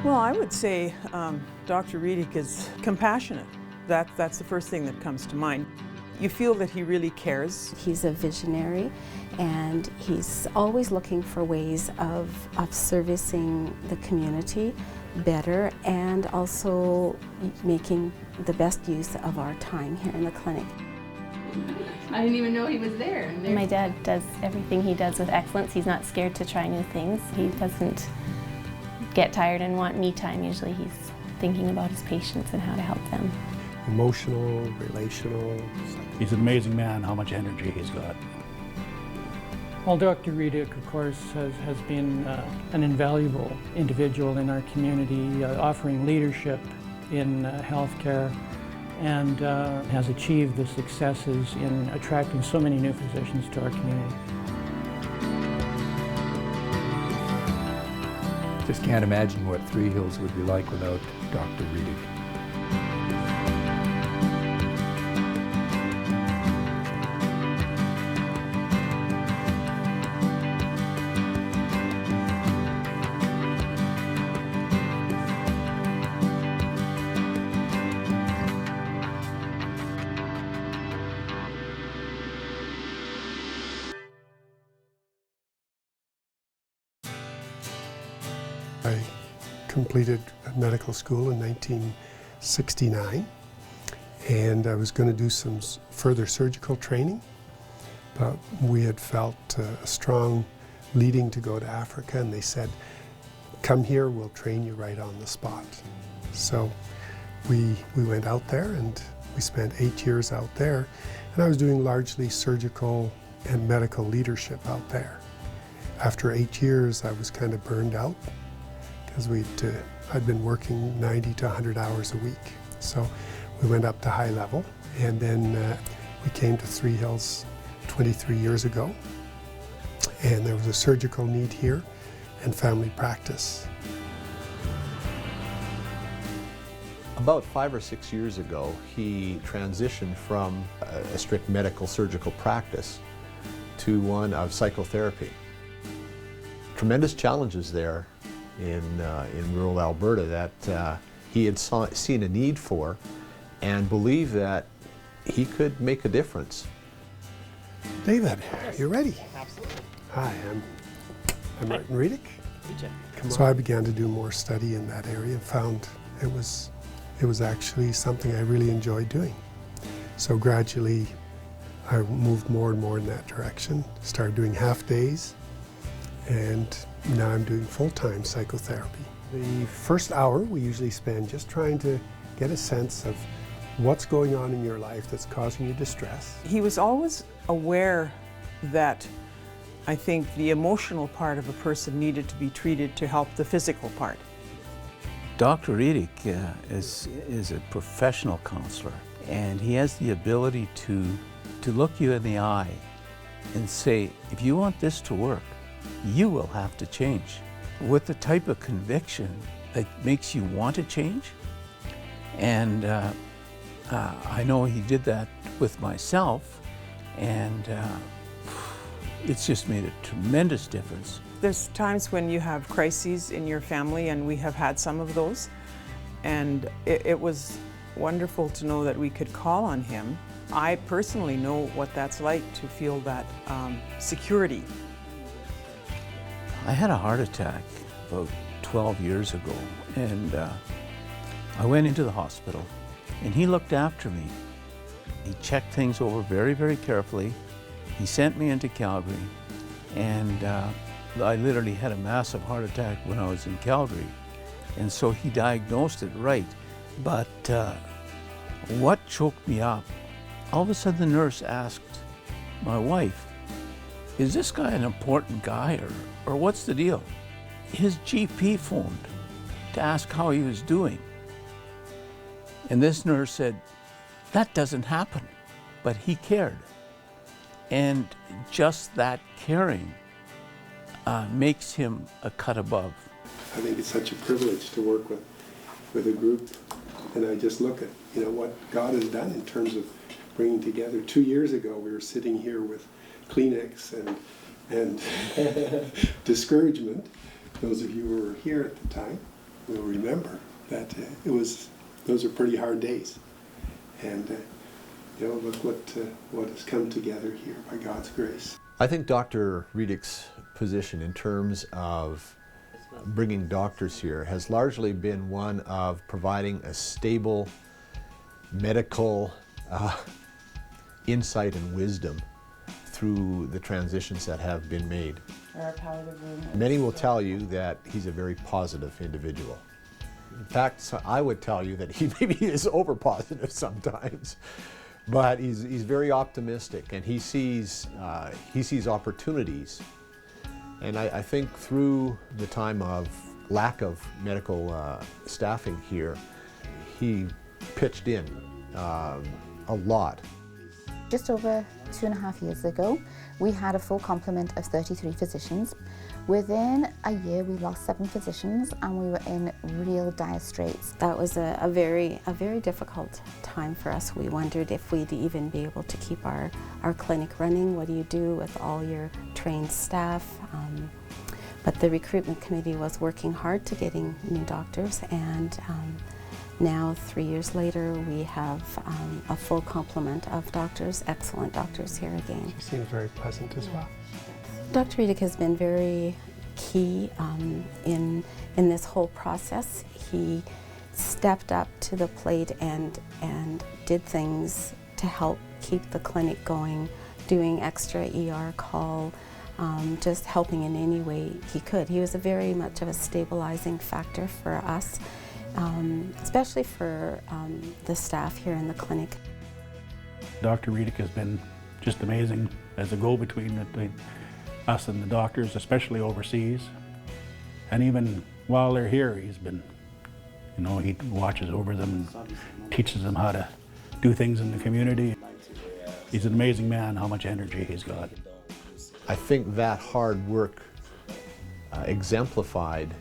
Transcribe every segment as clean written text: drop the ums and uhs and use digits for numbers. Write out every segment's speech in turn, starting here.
Well, I would say Dr. Reedyk is compassionate. That's the first thing that comes to mind. You feel that he really cares. He's a visionary, and he's always looking for ways of servicing the community better and also making the best use of our time here in the clinic. I didn't even know he was there. My dad does everything he does with excellence. He's not scared to try new things. He doesn't get tired and want me time. Usually he's thinking about his patients and how to help them. Emotional, relational. He's an amazing man, how much energy he's got. Well, Dr. Reedyk, of course, has been an invaluable individual in our community, offering leadership in healthcare, and has achieved the successes in attracting so many new physicians to our community. Just can't imagine what Three Hills would be like without Dr. Reedyk. I completed medical school in 1969, and I was going to do some further surgical training, but we had felt a strong leading to go to Africa, and they said, come here, we'll train you right on the spot. So we went out there, and we spent 8 years out there, and I was doing largely surgical and medical leadership out there. After 8 years, I was kind of burned out, because I'd been working 90 to 100 hours a week. So we went up to high level, and then we came to Three Hills 23 years ago, and there was a surgical need here and family practice. About 5 or 6 years ago, he transitioned from a strict medical surgical practice to one of psychotherapy. Tremendous challenges there in rural Alberta that he had seen a need for and believed that he could make a difference. David, you ready? Absolutely. Hi, I'm Martin Reedyk. So I began to do more study in that area and found it was actually something I really enjoyed doing. So gradually I moved more and more in that direction, started doing half days, and now I'm doing full-time psychotherapy. The first hour we usually spend just trying to get a sense of what's going on in your life that's causing you distress. He was always aware that I think the emotional part of a person needed to be treated to help the physical part. Dr. Reedyk is a professional counselor, and he has the ability to look you in the eye and say, if you want this to work, you will have to change, with the type of conviction that makes you want to change. And I know he did that with myself, and it's just made a tremendous difference. There's times when you have crises in your family, and we have had some of those, and it was wonderful to know that we could call on him. I personally know what that's like, to feel that security. I had a heart attack about 12 years ago, and I went into the hospital, and he looked after me. He checked things over very, very carefully. He sent me into Calgary, and I literally had a massive heart attack when I was in Calgary, and so he diagnosed it right. But what choked me up, all of a sudden the nurse asked my wife, is this guy an important guy, or what's the deal? His GP phoned to ask how he was doing. And this nurse said, that doesn't happen, but he cared. And just that caring makes him a cut above. I think it's such a privilege to work with a group, and I just look at what God has done in terms of bringing together. 2 years ago we were sitting here with Kleenex and discouragement, those of you who were here at the time, will remember that those are pretty hard days. And look what has come together here by God's grace. I think Dr. Reedyk's position in terms of bringing doctors here has largely been one of providing a stable medical insight and wisdom through the transitions that have been made. Many will tell you that he's a very positive individual. In fact, I would tell you that he maybe is over positive sometimes, but he's very optimistic, and he sees opportunities. And I think through the time of lack of medical staffing here, he pitched in a lot. Just over 2.5 years ago, we had a full complement of 33 physicians. Within a year, we lost 7 physicians, and we were in real dire straits. That was a very difficult time for us. We wondered if we'd even be able to keep our clinic running. What do you do with all your trained staff? But the recruitment committee was working hard to getting new doctors, and now, 3 years later, we have a full complement of doctors, excellent doctors here again. She seems very pleasant as well. Dr. Reedyk has been very key in this whole process. He stepped up to the plate and did things to help keep the clinic going, doing extra ER call, just helping in any way he could. He was very much of a stabilizing factor for us. Especially for the staff here in the clinic. Dr. Reedyk has been just amazing as a go-between between us and the doctors, especially overseas. And even while they're here, he's been, he watches over them and teaches them how to do things in the community. He's an amazing man, how much energy he's got. I think that hard work exemplified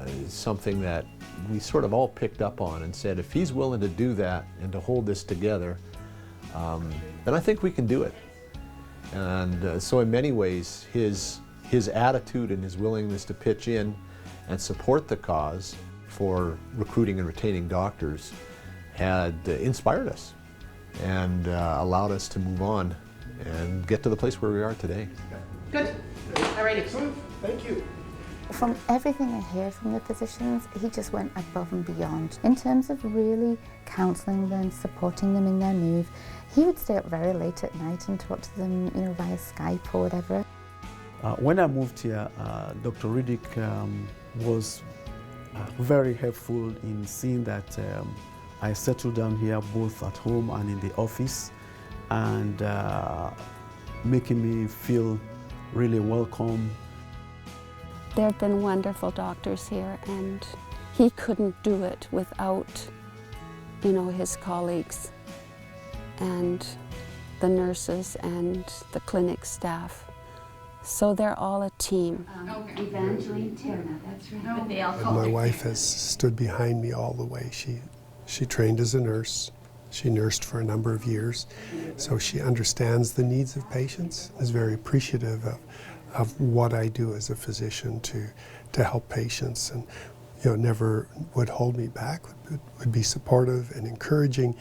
is something that we sort of all picked up on and said, if he's willing to do that and to hold this together, then I think we can do it. And so in many ways, his attitude and his willingness to pitch in and support the cause for recruiting and retaining doctors had inspired us and allowed us to move on and get to the place where we are today. Good. All right. Excellent. Thank you. From everything I hear from the physicians, he just went above and beyond. In terms of really counselling them, supporting them in their move, he would stay up very late at night and talk to them, via Skype or whatever. When I moved here, Dr. Reedyk was very helpful in seeing that I settled down here both at home and in the office, and making me feel really welcome. There have been wonderful doctors here, and he couldn't do it without, his colleagues and the nurses and the clinic staff. So they're all a team. Evangeline Tierna, that's right. But they all call My her wife Tierna. has stood behind me all the way. She trained as a nurse. She nursed for a number of years, so she understands the needs of patients, is very appreciative of what I do as a physician to help patients, and never would hold me back, would be supportive and encouraging,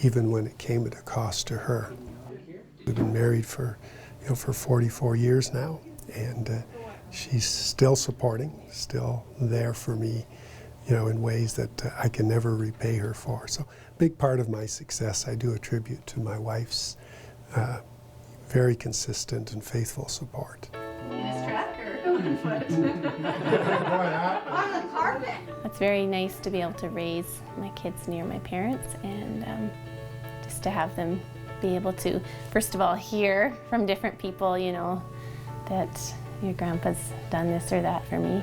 even when it came at a cost to her. We've been married for 44 years now, and she's still supporting, still there for me, in ways that I can never repay her for. So a big part of my success I do attribute to my wife's very consistent and faithful support. In his truck or on foot? On the carpet. It's very nice to be able to raise my kids near my parents, and just to have them be able to, first of all, hear from different people, that your grandpa's done this or that for me.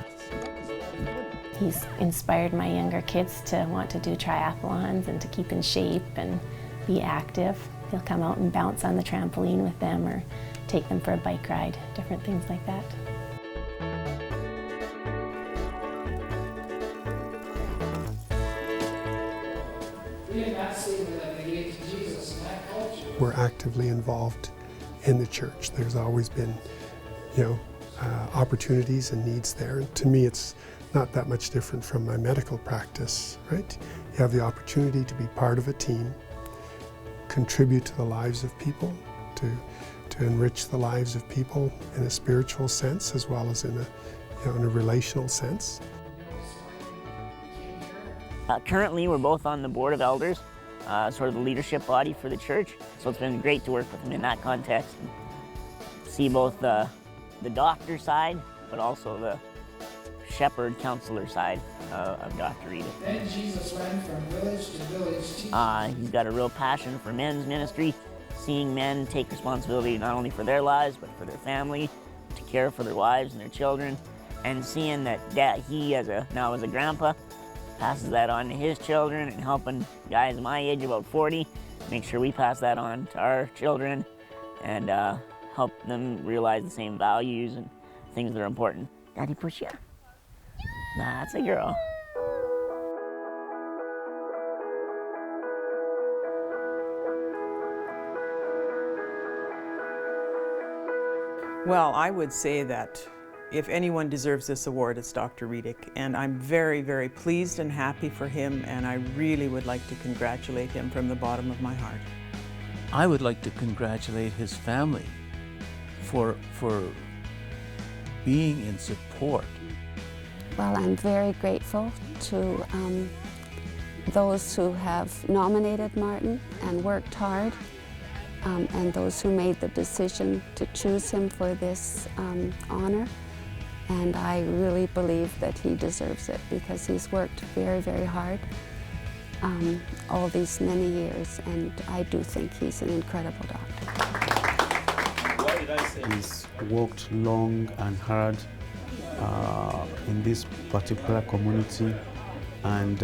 He's inspired my younger kids to want to do triathlons and to keep in shape and be active. He'll come out and bounce on the trampoline with them or take them for a bike ride, different things like that. We're actively involved in the church. There's always been, opportunities and needs there. And to me, it's not that much different from my medical practice, right? You have the opportunity to be part of a team, contribute to the lives of people, to enrich the lives of people in a spiritual sense as well as in a relational sense. Currently, we're both on the Board of Elders, sort of the leadership body for the church. So it's been great to work with him in that context and see both the doctor side, but also the shepherd counselor side of Dr. Reedyk. Then Jesus went from village to village. He's got a real passion for men's ministry, seeing men take responsibility not only for their lives, but for their family, to care for their wives and their children, and seeing that he, now as a grandpa, passes that on to his children, and helping guys my age, about 40, make sure we pass that on to our children and help them realize the same values and things that are important. Daddy push ya? That's a girl. Well, I would say that if anyone deserves this award, it's Dr. Reedyk, and I'm very, very pleased and happy for him, and I really would like to congratulate him from the bottom of my heart. I would like to congratulate his family for being in support. Well, I'm very grateful to those who have nominated Martin and worked hard, and those who made the decision to choose him for this honor. And I really believe that he deserves it because he's worked very, very hard all these many years, and I do think he's an incredible doctor. What did I say? He's worked long and hard in this particular community, and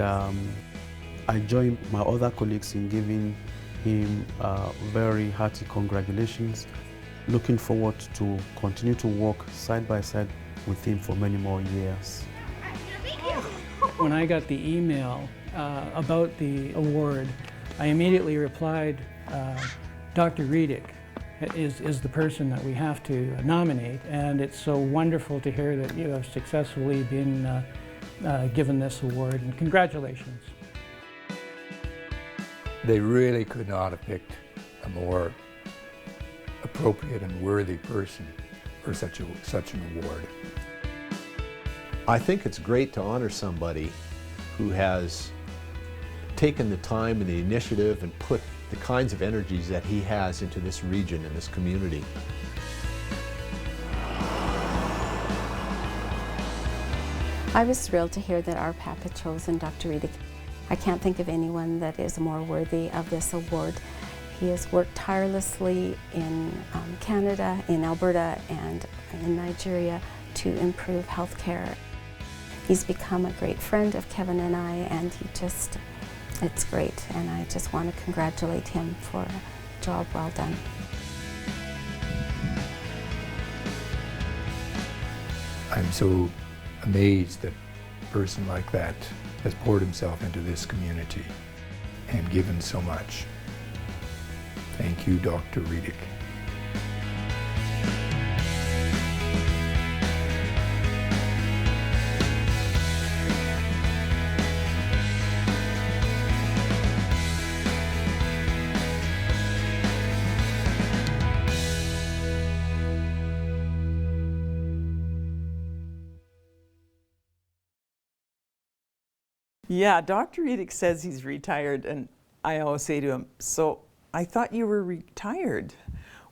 I join my other colleagues in giving him very hearty congratulations. Looking forward to continue to work side by side with him for many more years. When I got the email about the award, I immediately replied, Dr. Reedyk is the person that we have to nominate, and it's so wonderful to hear that you have successfully been given this award, and congratulations. They really could not have picked a more appropriate and worthy person for such an award. I think it's great to honor somebody who has taken the time and the initiative and put the kinds of energies that he has into this region and this community. I was thrilled to hear that RPAP had chosen Dr. Reedyk. I can't think of anyone that is more worthy of this award. He has worked tirelessly in Canada, in Alberta, and in Nigeria to improve health care. He's become a great friend of Kevin and I, and it's great, and I just want to congratulate him for a job well done. I'm so amazed that a person like that has poured himself into this community and given so much. Thank you, Dr. Reedyk. Yeah, Dr. Reedyk says he's retired, and I always say to him, so I thought you were retired.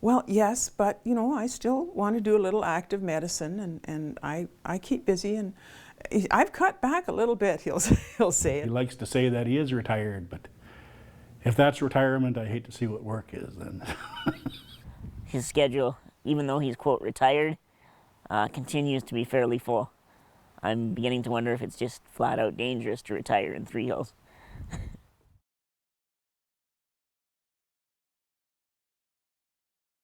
Well, yes, but you know, I still want to do a little active medicine, and I keep busy, and I've cut back a little bit, he'll say. He likes to say that he is retired, but if that's retirement, I hate to see what work is then. His schedule, even though he's, quote, retired, continues to be fairly full. I'm beginning to wonder if it's just flat out dangerous to retire in Three Hills.